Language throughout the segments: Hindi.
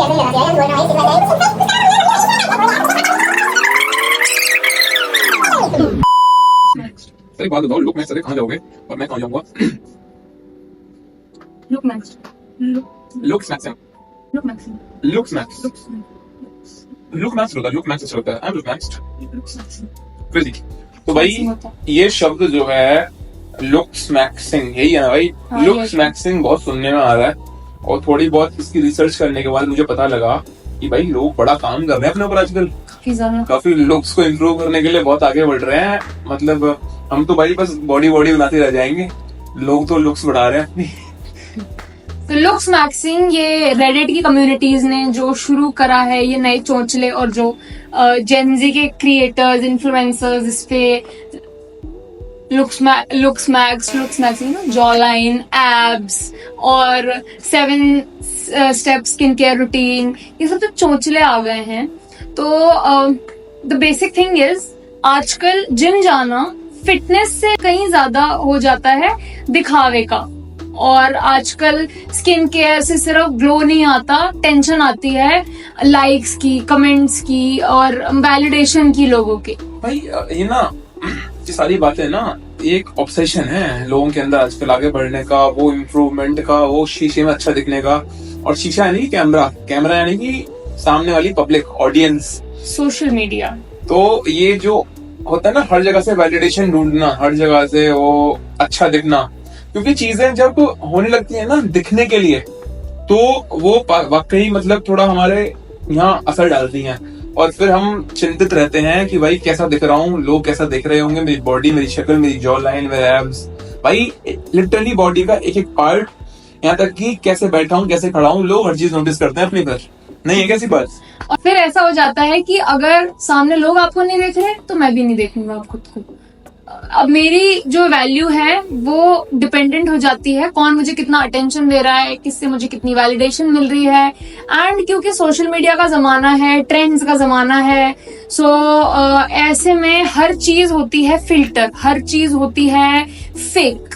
एक बात बताओ, लुक मैक्स कहाँ जाओगे और मैं कहाँ जाऊंगा? Look max looks max looks max look max होता है, लुक मैक्स होता है। I am look max crazy. तो भाई ये शब्द जो है लुक्स मैक्सिंग, यही है ना भाई? लुक्स मैक्सिंग बहुत सुनने में आ रहा है और थोड़ी बहुत इसकी रिसर्च करने के बाद मुझे पता लगा कि भाई लोग बड़ा काम कर रहे हैं अपने ऊपर आजकल। काफी लुक्स को इम्प्रूव करने के लिए बहुत आगे बढ़ रहे हैं। मतलब हम तो भाई बस बॉडी बनाते रह जाएंगे, लोग तो लुक्स बढ़ा रहे हैं अपनी। तो लुक्स मैक्सिंग ये रेडिट की कम्युनिटीज ने जो शुरू करा है, ये नए चोंचले और जो जेनजी के क्रिएटर्स इन्फ्लुएंसर्स इस पे looks maxing jaw line, abs और 7 स्टेप स्किन केयर रूटीन, ये सब तो चोंचले आ गए हैं। तो द बेसिक थिंग इज आजकल जिम जाना फिटनेस से कहीं ज्यादा हो जाता है दिखावे का। और आजकल स्किन केयर से सिर्फ ग्लो नहीं आता, टेंशन आती है लाइक्स की, कमेंट्स की और वैलिडेशन की लोगों की। भाई ये ना, ये सारी बातें ना एक ऑब्सेशन है लोगों के अंदर आजकल आगे बढ़ने का, वो इम्प्रूवमेंट का, वो शीशे में अच्छा दिखने का। और शीशा यानी कि कैमरा यानी कि सामने वाली पब्लिक ऑडियंस, सोशल मीडिया। तो ये जो होता है ना, हर जगह से वैलिडेशन ढूंढना, हर जगह से वो अच्छा दिखना, क्योंकि चीजें जब होने लगती है ना दिखने के लिए, तो वो वाकई मतलब थोड़ा हमारे यहाँ असर डालती हैं और फिर हम चिंतित रहते हैं कि भाई कैसा दिख रहा हूँ, लोग कैसा देख रहे होंगे, मेरी बॉडी, मेरी शक्ल, मेरी जॉ लाइन, मेरे एब्स, भाई लिटरली बॉडी का एक एक पार्ट, यहाँ तक कि कैसे बैठा हूँ, कैसे खड़ा हूँ, लोग हर चीज नोटिस करते हैं अपनी पर। नहीं है कैसी बात? और फिर ऐसा हो जाता है कि अगर सामने लोग आपको नहीं देख रहे तो मैं भी नहीं देखूंगा आप खुद को। अब मेरी जो वैल्यू है वो डिपेंडेंट हो जाती है कौन मुझे कितना अटेंशन दे रहा है, किससे मुझे कितनी वैलिडेशन मिल रही है। एंड क्योंकि सोशल मीडिया का जमाना है, ट्रेंड्स का जमाना है, सो ऐसे में हर चीज होती है फिल्टर, हर चीज होती है फेक।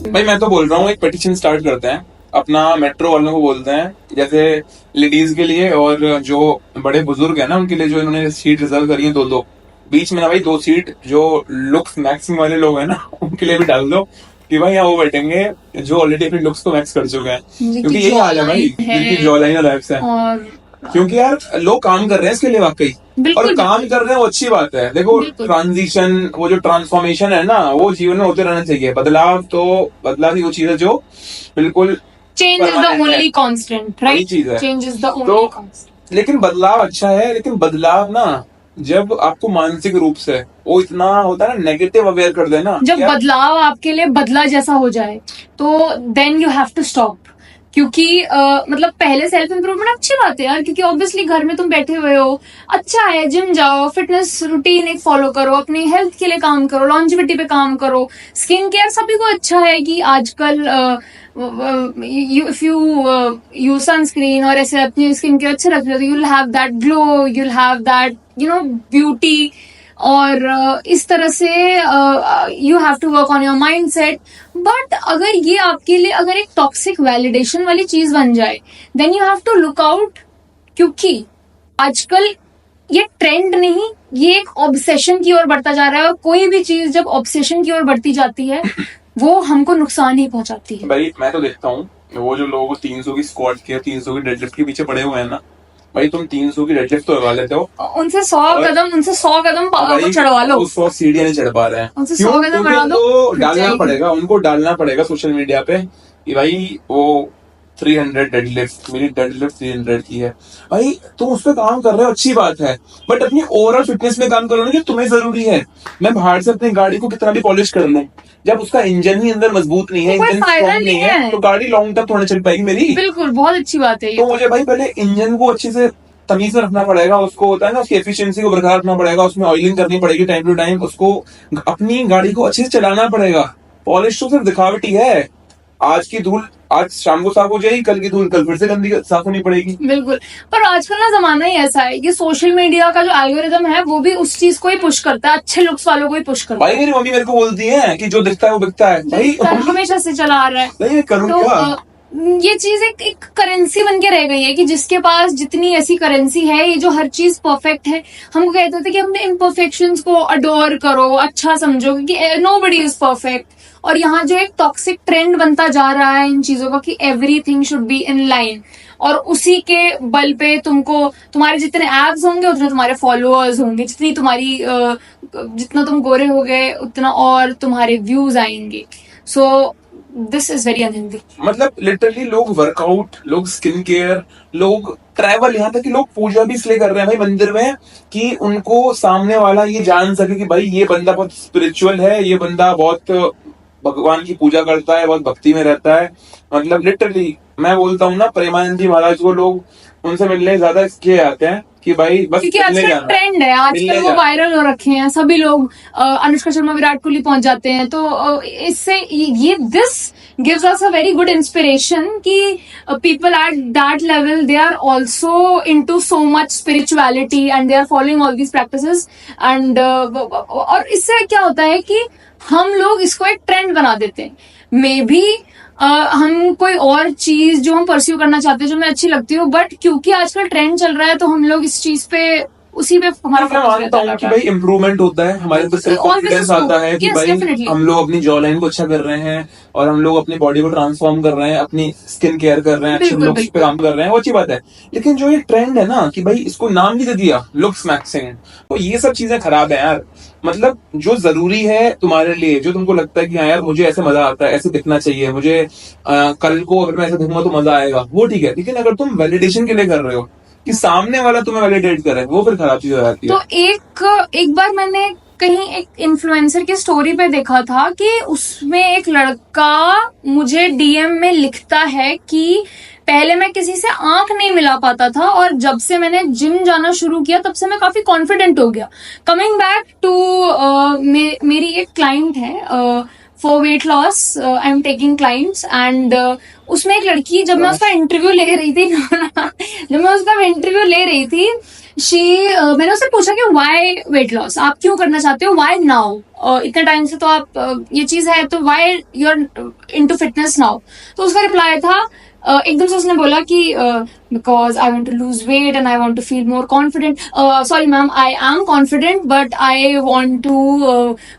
भाई मैं तो बोल रहा हूँ एक पिटीशन स्टार्ट करते हैं, अपना मेट्रो वालों को बोलते हैं, जैसे लेडीज के लिए और जो बड़े बुजुर्ग है ना उनके लिए, जो इन्होंने सीट रिजर्व करी है दो बीच में ना भाई 2 सीट जो लुक्स मैक्सिंग वाले लोग हैं ना उनके लिए भी डाल दो कि भाई यहाँ वो बैठेंगे जो ऑलरेडी अपने लुक्स को मैक्स कर चुके हैं। क्योंकि यही हाल है भाई, जिनकी जॉ लाइन और एब्स है। क्योंकि यार लोग काम कर रहे हैं इसके लिए वाकई, और काम कर रहे हैं वो अच्छी बात है। देखो ट्रांजिशन, वो जो ट्रांसफॉर्मेशन है ना, वो जीवन में होते रहना चाहिए। बदलाव ही वो चीज है जो बिल्कुल change is the only constant, right? चीज है, change is the only constant. लेकिन बदलाव अच्छा है, लेकिन बदलाव ना जब आपको मानसिक रूप से वो इतना होता है ना नेगेटिव अवेयर कर देना, जब बदलाव आपके लिए बदला जैसा हो जाए तो then you have to stop. क्योंकि मतलब पहले सेल्फ इम्प्रूवमेंट अच्छी बात है यार, क्योंकि ऑब्वियसली घर में तुम बैठे हुए हो, अच्छा है, जिम जाओ, फिटनेस रूटीन एक फॉलो करो, अपनी हेल्थ के लिए काम करो, लॉन्जिविटी पे काम करो, स्किन केयर सभी को अच्छा है कि आजकल इफ यू यूज सनस्क्रीन और ऐसे अपनी स्किन केयर अच्छे रख रहे हो, you will have that glow, you will have that beauty. और इस तरह से you have to work on your mindset. But अगर ये आपके लिए अगर एक टॉक्सिक वैलिडेशन वाली चीज बन जाए, then you have to look out. क्योंकि आजकल ये ट्रेंड नहीं, ये एक ऑब्सेशन की ओर बढ़ता जा रहा है। और कोई भी चीज जब ऑब्सेशन की ओर बढ़ती जाती है वो हमको नुकसान ही पहुंचाती है। भाई मैं तो देखता हूँ वो जो लोग 300 की स्क्वाट के, 300 की डेडलिफ्ट के पीछे पड़े हुए हैं ना, भाई तुम 300 की डेडलिफ्ट तो लगा लेते हो, उनसे 100 कदम चढ़वा लो, 100 सीढ़ियां नहीं चढ़ पा रहे हैं, उनसे 100 कदम बढ़ा दो। तो उनको डालना पड़ेगा सोशल मीडिया पे कि भाई वो 300 डेडलिफ्ट, मेरी डेडलिफ्ट 300 की है। भाई तुम उस पर काम कर रहे हो, अच्छी बात है, बट अपनी ओवरऑल फिटनेस में काम करो ना, कि तुम्हें जरूरी है। मैं बाहर से अपनी गाड़ी को कितना भी पॉलिश कर लूं, जब उसका इंजन ही अंदर मजबूत नहीं है, इंजन स्ट्रॉन्ग नहीं है, तो गाड़ी लॉन्ग तक थोड़ी चल पाएगी मेरी। बिल्कुल, बहुत अच्छी बात है। तो मुझे भाई पहले इंजन को अच्छे से तमीज में रखना पड़ेगा, उसको होता है ना उसकी एफिशिएंसी को बरकरार रखना पड़ेगा, उसमें ऑयलिंग करनी पड़ेगी टाइम टू टाइम, उसको अपनी गाड़ी को अच्छे से चलाना पड़ेगा। पॉलिश तो सिर्फ दिखावटी है। आज की धूल आज शाम को साफ हो जाएगी, कल की धूल कल फिर से गंदी साफ होनी पड़ेगी। बिल्कुल, पर आजकल ना जमाना ही ऐसा है कि सोशल मीडिया का जो एल्गोरिदम है वो भी उस चीज को ही पुश करता है, अच्छे लुक्स वालों को ही पुश करता है। भाई मेरी मम्मी मेरे को बोलती है कि जो दिखता है वो बिकता है। भाई हमेशा से चला आ रहा है। नहीं करूँ तो क्या? ये चीज एक एक करेंसी बन के रह गई है कि जिसके पास जितनी ऐसी करेंसी है, ये जो हर चीज परफेक्ट है, हमको कहते थे कि अपने इम्परफेक्शंस को अडोर करो, अच्छा समझो, क्योंकि नोबडी इज परफेक्ट। और यहाँ जो एक टॉक्सिक ट्रेंड बनता जा रहा है इन चीजों का कि everything should be in line, और उसी के बल पे तुमको, तुम्हारे जितने एब्स होंगे उतने तुम्हारे फॉलोअर्स होंगे, जितनी तुम्हारी जितना तुम गोरे हो गए उतना और तुम्हारे व्यूज आएंगे। So this is very unhealthy. मतलब लिटरली लोग वर्कआउट, लोग स्किन केयर, लोग ट्रैवल, यहाँ तक कि लोग पूजा भी इसलिए कर रहे हैं भाई मंदिर में कि उनको सामने वाला ये जान सके कि भाई ये बंदा बहुत स्पिरिचुअल है, ये बंदा बहुत भगवान की पूजा करता है, बहुत भक्ति में रहता है। मतलब लिटरली मैं बोलता हूँ ना, प्रेमानंद जी महाराज को लोग उनसे मिलने ज्यादा इसलिए आते हैं कि भाई बस क्योंकि मिलने आजकल जाना, ट्रेंड है, आजकल मिलने वो जाना। वायरल हो रखे हैं, सभी लोग अनुष्का शर्मा, विराट कोहली पहुंच जाते हैं, तो इससे ये this gives us a very good inspiration कि people at that level they are also into so much spirituality and they are following all these practices and और इससे क्या होता है कि हम लोग इसको एक ट्रेंड बना देते हैं। मे बी हम कोई और चीज जो हम परस्यू करना चाहते हैं, जो हमें अच्छी लगती हो, बट क्योंकि आजकल ट्रेंड चल रहा है तो हम लोग इस चीज पे, उसी पे हमारा मैं focus मानता हूँ कि रहता भाई इम्प्रूवमेंट होता है, हमारे अंदर सेल्फ कॉन्फिडेंस Always आता है कि yes, भाई definitely. हम लोग अपनी जॉ लाइन को अच्छा कर रहे हैं और हम लोग अपनी बॉडी को ट्रांसफॉर्म कर रहे हैं, अपनी स्किन केयर कर रहे हैं, अच्छे बिल्कुल, लुक्स पे काम कर रहे हैं, वो अच्छी बात है। लेकिन जो ये ट्रेंड है ना कि भाई इसको नाम भी दे दिया लुक्स मैक्सिंग, तो ये सब चीजें खराब है यार। मतलब जो जरूरी है तुम्हारे लिए, जो तुमको लगता है कि हाँ यार मुझे ऐसे मजा आता है, ऐसे दिखना चाहिए मुझे, कल को अगर मैं ऐसे दिखूंगा तो मजा आएगा, वो ठीक है। लेकिन अगर तुम वैलिडेशन के लिए कर रहे हो कि सामने वाला तुम्हें वैलिडेट करे, वो फिर खराब चीज हो जाती है। तो एक बार मैंने कहीं एक इन्फ्लुएंसर की स्टोरी पे देखा था कि उसमें एक लड़का मुझे डीएम में लिखता है कि पहले मैं किसी से आंख नहीं मिला पाता था और जब से मैंने जिम जाना शुरू किया तब से मैं काफी कॉन्फिडेंट हो गया। कमिंग बैक टू मेरी एक क्लाइंट है for weight loss, I am taking clients and उसमें एक लड़की, जब मैं उसका इंटरव्यू ले रही थी जब मैं उसका इंटरव्यू ले रही थी मैंने उससे पूछा कि वाई वेट लॉस, आप क्यों करना चाहते हो, वाई नाउ, इतने टाइम से तो आप ये चीज है तो why you are into fitness now. तो उसका रिप्लाई था एकदम से उसने बोला कि because I want to lose weight and I want to feel more confident, sorry ma'am I am confident but I want to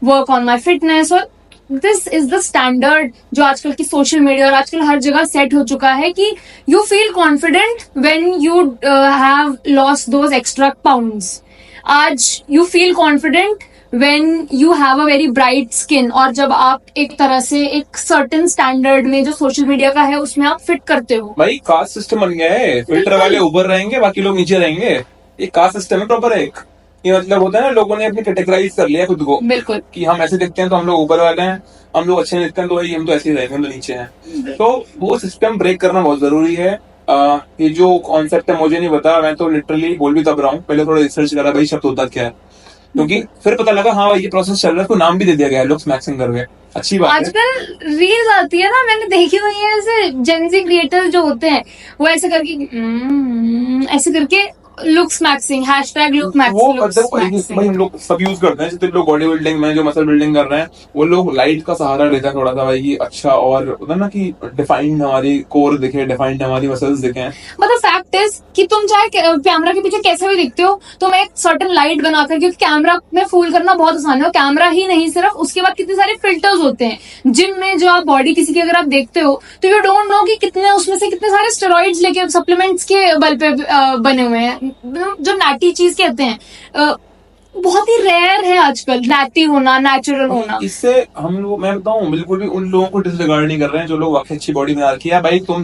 work on my fitness. और दिस इज द स्टैंडर्ड जो आजकल की सोशल मीडिया और आजकल हर जगह सेट हो चुका है कि you feel confident when you have lost those extra pounds. आज you feel confident when you have a very bright skin, और जब आप एक तरह से एक सर्टेन स्टैंडर्ड में जो सोशल मीडिया का है उसमें आप फिट करते हो। भाई कास्ट सिस्टम बन गया है, फिल्टर वाले ऊपर रहेंगे बाकी लोग नीचे रहेंगे, ये कास्ट सिस्टम है प्रॉपर एक। ये मतलब होता है ना, लोगों ने अपनी कैटेगराइज कर लिया खुद को बिल्कुल कि हम ऐसे दिखते हैं तो हम लोग ऊपर वाले हैं, हम लोग अच्छे नहीं दिखते हैं तो भाई हम तो ऐसे ही रहेंगे, हम तो नीचे हैं। तो वो सिस्टम ब्रेक करना बहुत जरूरी है। ये जो कॉन्सेप्ट है मुझे नहीं पता, मैं तो लिटरली बोल भी तब रहा हूँ, पहले थोड़ा रिसर्च करा भाई शब्द होता क्या है, क्योंकि फिर पता लगा हाँ भाई ये प्रोसेस चल रहा है, उसको नाम भी दे दिया गया है लुक्स मैक्सिंग करके। अच्छी बात है। आजकल रील्स आती है ना, मैंने देखी हुई है, ऐसे जेंजी क्रिएटर्स जो होते हैं वो ऐसे करके ऐसे करके लुक्स मैक्सिंग, हैशटैग लुक वो मैक्सिंग, मतलब भाई हम लोग सब यूज करते हैं, जितने लोग बॉडी बिल्डिंग में जो मसल बिल्डिंग कर रहे हैं वो लोग लाइट का सहारा लेते हैं थोड़ा सा भाई, ये अच्छा और होता है ना कि डिफाइंड हमारी कोर दिखे, डिफाइंड हमारी मसल्स दिखे। मतलब फैक्ट इज कि तुम चाहे कैमरा के पीछे कैसे भी दिखते हो, तुम एक सर्टेन लाइट बनाकर, क्योंकि कैमरा में फूल करना बहुत आसान है, और कैमरा ही नहीं सिर्फ उसके बाद कितने सारे फिल्टर्स होते हैं जिम में, जो आप बॉडी किसी की अगर आप देखते हो तो यू डोंट नो कि कितने उसमें से कितने सारे स्टेरॉइड्स लेके सप्लीमेंट्स के बल पे बने हुए हैं, जो नैटी चीज कहते हैं। बहुत ही रेयर है आजकल नैटी होना, नेचुरल होना। इससे हम लोग, मैं बताऊं, बिल्कुल भी उन लोगों को डिसरिगार्ड नहीं कर रहे हैं जो लोग वाकई अच्छी बॉडी बना रखी है। भाई तुम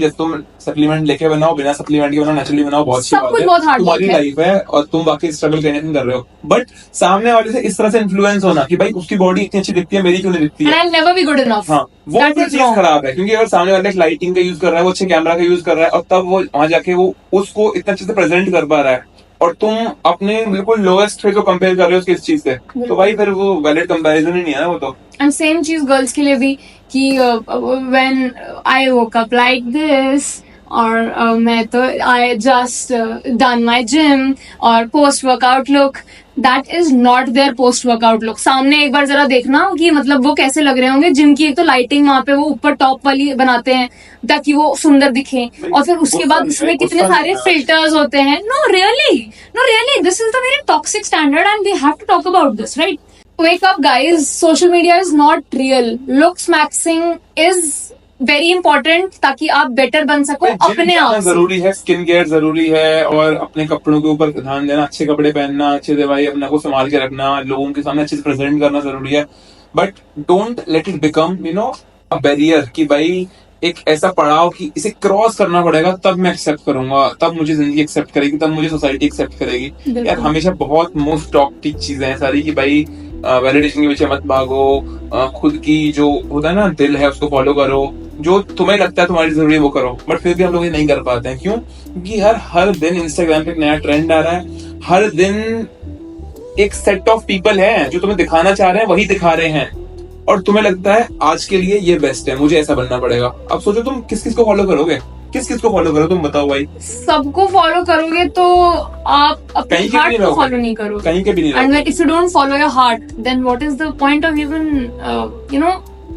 सप्लीमेंट लेके बनाओ, बिना सप्लीमेंट के बनाओ, नेचुरली बनाओ, बहुत अच्छी सब बात कुछ है, बहुत hard तुम्हारी work है। लाइफ है और तुम वाकई स्ट्रगल करने नहीं कर रहे हो। बट सामने वाले से इस तरह से इन्फ्लुएंस होना कि भाई उसकी बॉडी इतनी अच्छी दिखती है, मेरी क्यों नहीं दिखती एंड है, I never be good enough, हाँ वो दैट फिर इज चीज रॉन्ग। खराब है। क्योंकि अगर सामने वाला एक लाइटिंग का यूज कर रहा है, वो अच्छे कैमरा का यूज कर रहा है और तब वो वहां जाके वो उसको इतना अच्छे से प्रेजेंट कर पा रहा है, और तुम अपने बिल्कुल लोएस्ट पे को कंपेयर कर रहे हो किस चीज से, तो भाई फिर वो वैलिड कंपैरिजन ही नहीं है ना वो तो। एंड सेम चीज गर्ल्स के लिए भी कि when I woke up like this, और मैं तो I just done my gym और post workout look, that is not there post workout look. सामने एक बार जरा देखना कि मतलब वो कैसे लग रहे होंगे। जिम की एक तो लाइटिंग वहां पे वो ऊपर टॉप वाली बनाते हैं ताकि वो सुंदर दिखे, और फिर उसके बाद उसमें कितने सारे फिल्टर्स होते हैं। No really this is the very toxic standard and we have to talk about this, right? Wake up guys, social media is not real. Looks maxing is very important ताकि आप बेटर बन सको अपने आप से। जरूरी है, स्किन केयर जरूरी है, और अपने कपड़ों के ऊपर ध्यान देना, अच्छे कपड़े पहनना, अच्छे से भाई अपने को संभाल के रखना, लोगों के सामने अच्छे से प्रेजेंट करना जरूरी है। But don't let it become a barrier कि भाई एक ऐसा पड़ाव कि इसे क्रॉस करना पड़ेगा तब मैं एक्सेप्ट करूंगा, तब मुझे जिंदगी एक्सेप्ट करेगी, तब मुझे सोसाइटी एक्सेप्ट करेगी। यार हमेशा बहुत मोस्ट टॉक्टिक चीजें हैं सारी कि भाई वैलिडेशन के पीछे मत भागो, खुद की जो होता है ना दिल है उसको फॉलो करो, जो तुम्हें लगता है तुम्हारी जरूरी है वो करो। बट फिर भी हम लोग ये नहीं कर पाते हैं। क्यों? क्योंकि हर दिन इंस्टाग्राम पे एक नया ट्रेंड आ रहा है, हर दिन एक सेट ऑफ पीपल है जो तुम्हें दिखाना चाह रहे हैं वही दिखा रहे हैं, और तुम्हें लगता है आज के लिए ये बेस्ट है, मुझे ऐसा बनना पड़ेगा। अब सोचो तुम किस किस को फॉलो करोगे, किस किस को फॉलो करो, तुम बताओ भाई। सबको फॉलो करोगे तो आप अपने कहीं के भी हार्ट नहीं को रहोगे। फॉलो नहीं करोगे, कहीं के भी नहीं एंड रहोगे। If you don't follow your heart then what is the point of even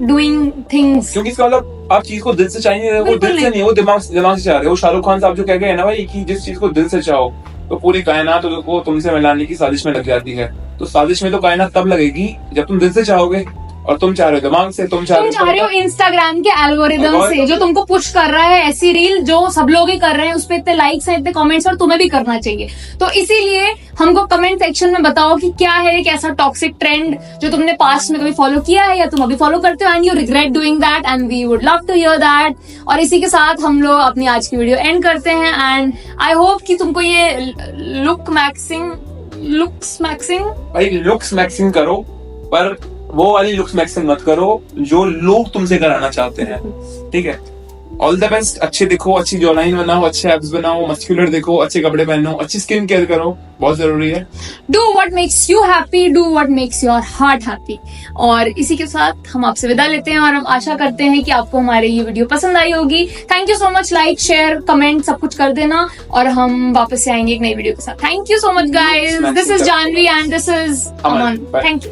doing things? क्योंकि इसका मतलब आप चीज को दिल से चाहिए नहीं रहे, वो बिल्कुल दिल से नहीं, वो दिमाग से चाह रहे हो। वो शाहरुख खान साहब जो कह गए हैं ना भाई कि जिस चीज को दिल से चाहो तो पूरी कायनात को तुमसे मिलाने की साजिश में लग जाती है। तो साजिश में तो कायनात तब लगेगी जब तुम दिल से चाहोगे, और तुम चाह रहे हो दिमाग से, तुम चाह रहे हो इंस्टाग्राम के एल्गोरिदम से जो तुमको पुश कर रहा है ऐसी रील जो सब लोग ही कर रहे हैं, उस पे इतने लाइक्स हैं, इतने कमेंट्स, और तुम्हें भी करना चाहिए। तो इसीलिए हमको कमेंट सेक्शन में बताओ कि क्या है एक ऐसा टॉक्सिक ट्रेंड जो तुमने पास्ट में कभी फॉलो किया है या तुम अभी फॉलो करते हो and you regret doing that, and we would love to hear that. और इसी के साथ हम लोग अपनी आज की वीडियो एंड करते हैं, एंड आई होप कि तुमको ये लुक्स मैक्सिंग भाई लुक्स मैक्सिंग करो, पर वो वाली लुक्स मैक्सिंग मत करो जो लोग तुमसे कराना चाहते हैं। ठीक है? All the best. अच्छे दिखो, अच्छी जॉलाइन बनाओ, अच्छे एब्स बनाओ, मस्कुलर दिखो, अच्छे कपड़े पहनो, अच्छी स्किन केयर करो, बहुत जरूरी है। Do what makes you happy, do what makes your heart happy. और इसी के साथ हम आपसे विदा लेते हैं, और हम आशा करते हैं कि आपको हमारी ये वीडियो पसंद आई होगी। Thank you so much, like share comment सब कुछ कर देना, और हम वापस से आएंगे एक नई वीडियो के साथ। Thank you so much guys, this is Janvi and this is Aman. Thank you.